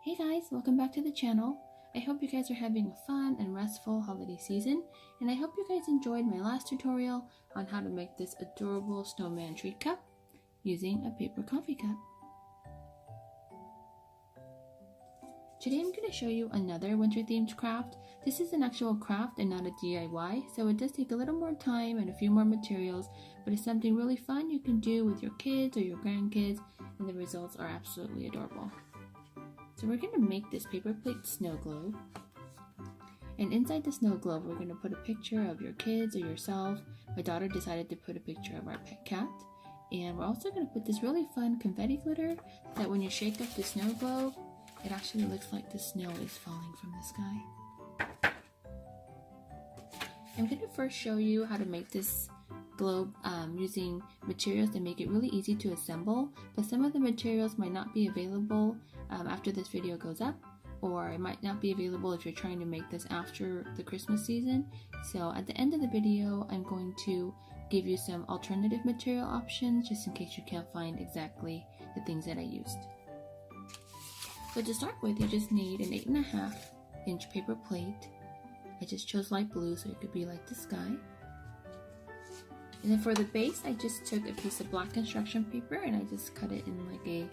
Hey guys, welcome back to the channel. I hope you guys are having a fun and restful holiday season, and I hope you guys enjoyed my last tutorial on how to make this adorable snowman treat cup using a paper coffee cup. Today I'm going to show you another winter themed craft. This is an actual craft and not a DIY, so it does take a little more time and a few more materials, but it's something really fun you can do with your kids or your grandkids, and the results are absolutely adorable. So we're going to make this paper plate snow globe, and inside the snow globe we're going to put a picture of your kids or yourself. My daughter decided to put a picture of our pet cat, and we're also going to put this really fun confetti glitter that when you shake up the snow globe, it actually looks like the snow is falling from the sky. I'm going to first show you how to make this globe using materials that make it really easy to assemble, but some of the materials might not be available after this video goes up, or it might not be available if you're trying to make this after the Christmas season. So at the end of the video I'm going to give you some alternative material options just in case you can't find exactly the things that I used. So to start with, you just need an 8.5 inch paper plate. I just chose light blue so it could be like the sky. And then for the base, I just took a piece of black construction paper and I just cut it in like a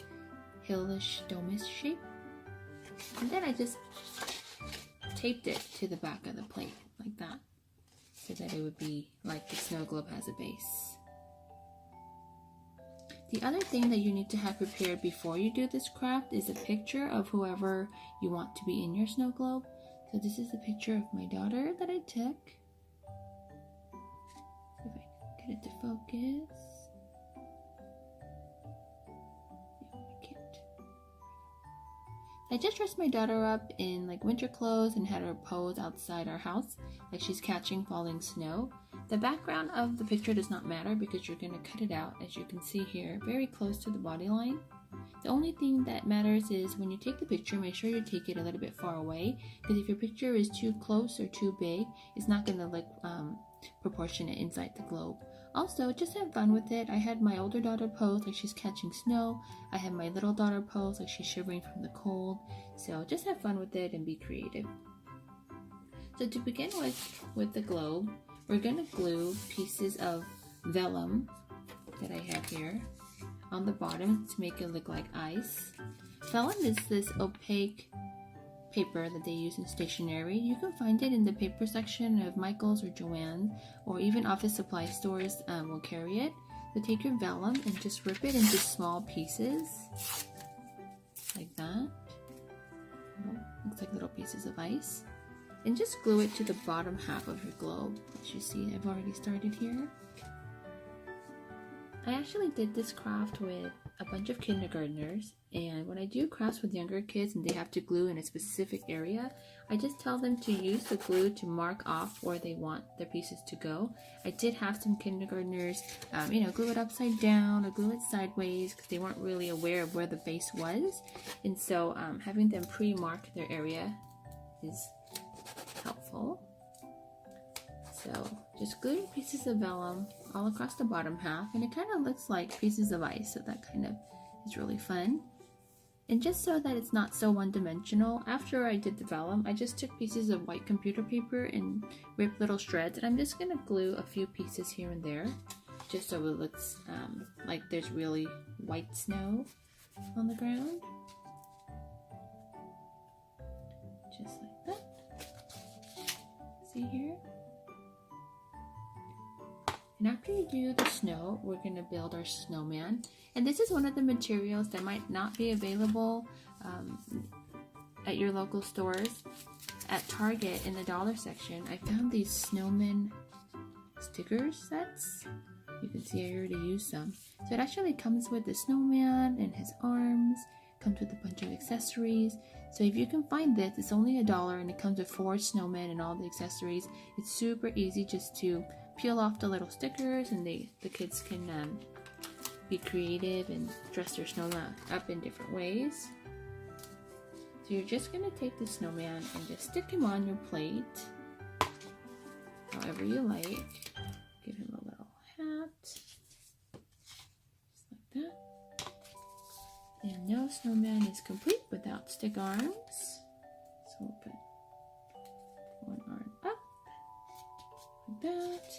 hillish dome-ish shape. And then I just taped it to the back of the plate like that, so that it would be like the snow globe has a base. The other thing that you need to have prepared before you do this craft is a picture of whoever you want to be in your snow globe. So this is a picture of my daughter that I took. See if I can get it to focus. I just dressed my daughter up in like winter clothes and had her pose outside our house like she's catching falling snow. The background of the picture does not matter because you're going to cut it out, as you can see here, very close to the body line. The only thing that matters is when you take the picture, make sure you take it a little bit far away, because if your picture is too close or too big, it's not going to look proportionate inside the globe. Also, just have fun with it. I had my older daughter pose like she's catching snow. I had my little daughter pose like she's shivering from the cold. So just have fun with it and be creative. So to begin with the globe, we're going to glue pieces of vellum that I have here on the bottom to make it look like ice. Vellum is this opaque paper that they use in stationery. You can find it in the paper section of Michael's or Joann's, or even office supply stores will carry it. So take your vellum and just rip it into small pieces like that. Looks like little pieces of ice. And just glue it to the bottom half of your globe. As you see, I've already started here. I actually did this craft with a bunch of kindergartners, and when I do crafts with younger kids and they have to glue in a specific area, I just tell them to use the glue to mark off where they want their pieces to go. I did have some kindergartners, glue it upside down or glue it sideways because they weren't really aware of where the base was, and so having them pre-mark their area is helpful. So just glue your pieces of vellum all across the bottom half, and it kind of looks like pieces of ice, so that kind of is really fun. And just so that it's not so one-dimensional, after I did the vellum, I just took pieces of white computer paper and ripped little shreds, and I'm just going to glue a few pieces here and there just so it looks like there's really white snow on the ground. Just like that. See here? And after you do the snow, we're going to build our snowman. And this is one of the materials that might not be available at your local stores. At Target, in the dollar section, I found these snowman sticker sets. You can see I already used some. So it actually comes with the snowman and his arms, comes with a bunch of accessories. So if you can find this, it's only $1 and it comes with 4 snowmen and all the accessories. It's super easy just to peel off the little stickers, and the kids can be creative and dress their snowman up in different ways. So you're just going to take the snowman and just stick him on your plate however you like. Give him a little hat, just like that. And no snowman is complete without stick arms. So we'll put one arm up, like that.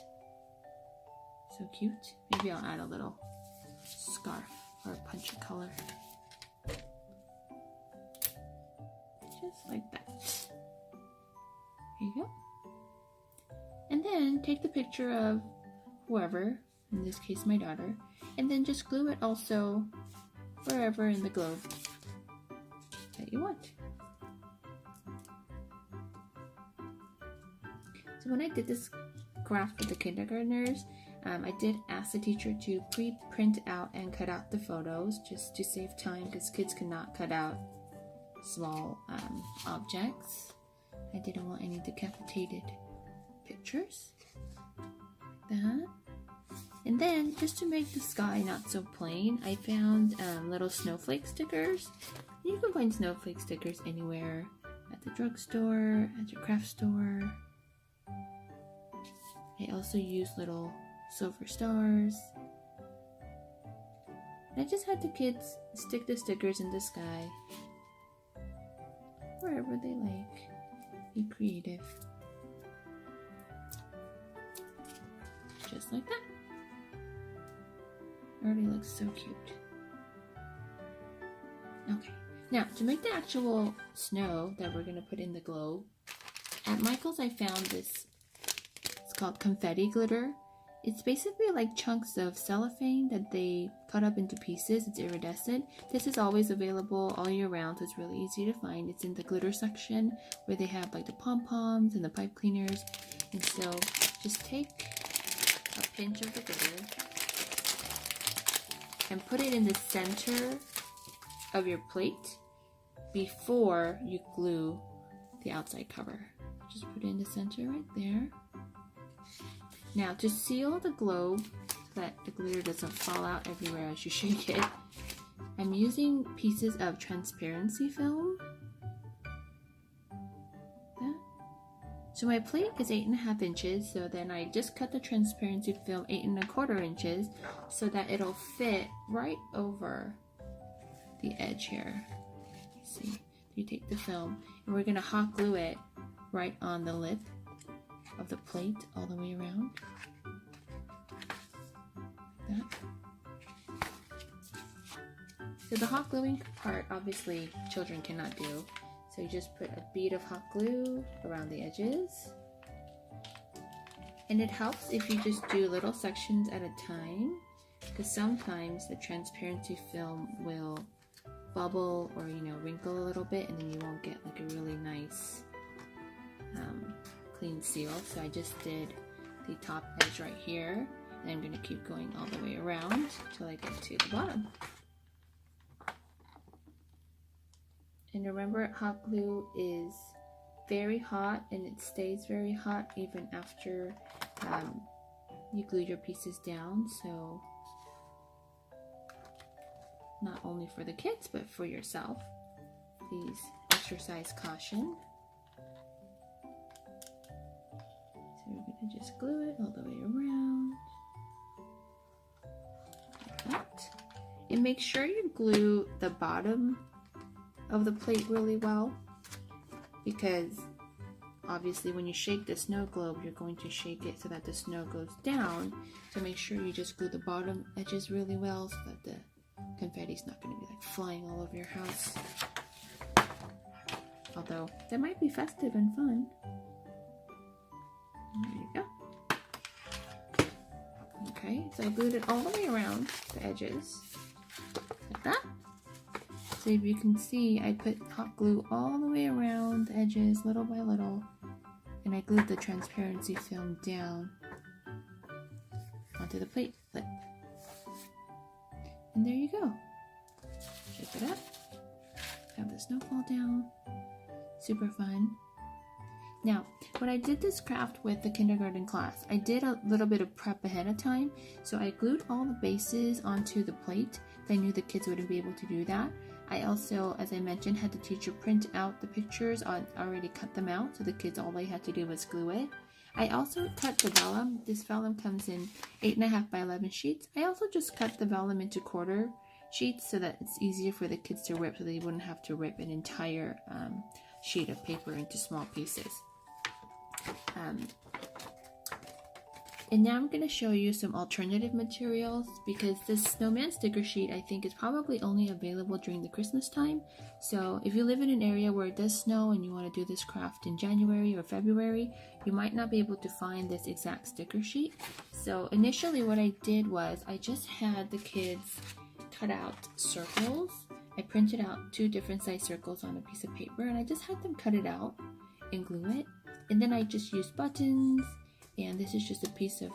So cute. Maybe I'll add a little scarf or a punch of color. Just like that. There you go. And then take the picture of whoever, in this case my daughter, and then just glue it also wherever in the globe that you want. So when I did this craft with the kindergartners, I did ask the teacher to pre-print out and cut out the photos just to save time because kids cannot cut out small objects. I didn't want any decapitated pictures. Like that. And then, just to make the sky not so plain, I found little snowflake stickers. You can find snowflake stickers anywhere, at the drugstore, at your craft store. I also used little silver stars. I just had the kids stick the stickers in the sky, wherever they like. Be creative. Just like that. Already looks so cute. Okay, now to make the actual snow that we're going to put in the globe, at Michael's I found this, it's called confetti glitter. It's basically like chunks of cellophane that they cut up into pieces. It's iridescent. This is always available all year round, so it's really easy to find. It's in the glitter section where they have like the pom-poms and the pipe cleaners. And so just take a pinch of the glitter and put it in the center of your plate before you glue the outside cover. Just put it in the center right there. Now to seal the globe so that the glitter doesn't fall out everywhere as you shake it, I'm using pieces of transparency film. That. So my plate is 8.5 inches, so then I just cut the transparency film 8.25 inches so that it'll fit right over the edge here. See, you take the film and we're gonna hot glue it right on the lip of the plate all the way around. Like that. So the hot gluing part, obviously children cannot do. So you just put a bead of hot glue around the edges. And it helps if you just do little sections at a time, because sometimes the transparency film will bubble or wrinkle a little bit, and then you won't get like a really nice clean seal. So I just did the top edge right here, and I'm going to keep going all the way around till I get to the bottom. And remember, hot glue is very hot and it stays very hot even after you glue your pieces down. So not only for the kids but for yourself, please exercise caution. So we're going to just glue it all the way around like that. And make sure you glue the bottom of the plate really well, because obviously when you shake the snow globe, you're going to shake it so that the snow goes down. So make sure you just glue the bottom edges really well so that the confetti's not going to be like flying all over your house. Although that might be festive and fun. There you go. Okay, so I glued it all the way around the edges like that. So if you can see, I put hot glue all the way around the edges, little by little, and I glued the transparency film down onto the plate lip. And there you go. Shake it up, have the snow fall down, super fun. Now, when I did this craft with the kindergarten class, I did a little bit of prep ahead of time. So I glued all the bases onto the plate. I knew the kids wouldn't be able to do that. I also, as I mentioned, had the teacher print out the pictures. I already cut them out, so the kids, all they had to do was glue it. I also cut the vellum. This vellum comes in 8.5 by 11 sheets. I also just cut the vellum into quarter sheets so that it's easier for the kids to rip, so they wouldn't have to rip an entire sheet of paper into small pieces. And now I'm going to show you some alternative materials, because this snowman sticker sheet I think is probably only available during the Christmas time. So if you live in an area where it does snow and you want to do this craft in January or February, you might not be able to find this exact sticker sheet. So initially what I did was I just had the kids cut out circles. I printed out 2 different size circles on a piece of paper, and I just had them cut it out and glue it. And then I just used buttons, and this is just a piece of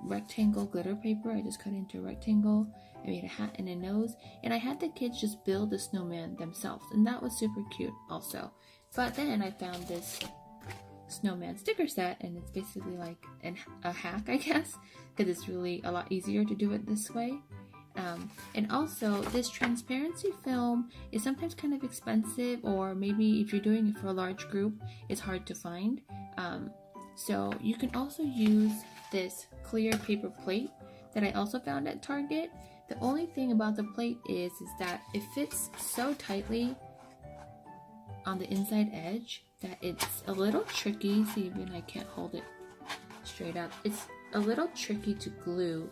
rectangle glitter paper. I just cut it into a rectangle. I made a hat and a nose, and I had the kids just build the snowman themselves, and that was super cute also. But then I found this snowman sticker set, and it's basically like a hack, I guess, because it's really a lot easier to do it this way. And also, this transparency film is sometimes kind of expensive, or maybe if you're doing it for a large group, it's hard to find. So you can also use this clear paper plate that I also found at Target. The only thing about the plate is that it fits so tightly on the inside edge that it's a little tricky. See, even I can't hold it straight up. It's a little tricky to glue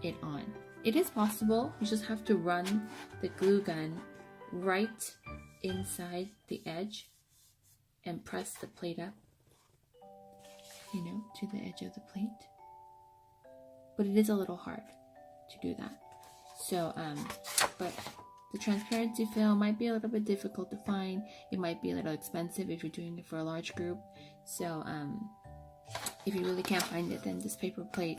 it on. It is possible. You just have to run the glue gun right inside the edge and press the plate up, you know, to the edge of the plate. But it is a little hard to do that. So, but the transparency film might be a little bit difficult to find. It might be a little expensive if you're doing it for a large group. So, if you really can't find it, then this paper plate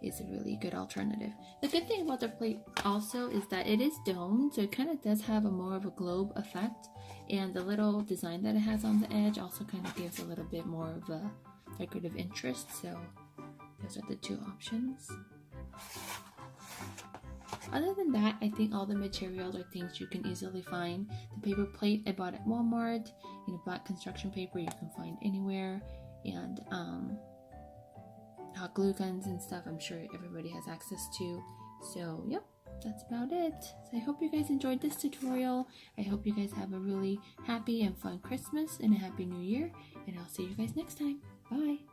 is a really good alternative. The good thing about the plate also is that it is domed, so it kind of does have more of a globe effect, and the little design that it has on the edge also kind of gives a little bit more of a decorative interest. So those are the 2 options. Other than that, I think all the materials are things you can easily find. The paper plate I bought at Walmart. Black construction paper you can find anywhere, and hot glue guns and stuff I'm sure everybody has access to. So yep, that's about it. So I hope you guys enjoyed this tutorial. I hope you guys have a really happy and fun Christmas and a happy new year, and I'll see you guys next time. Bye.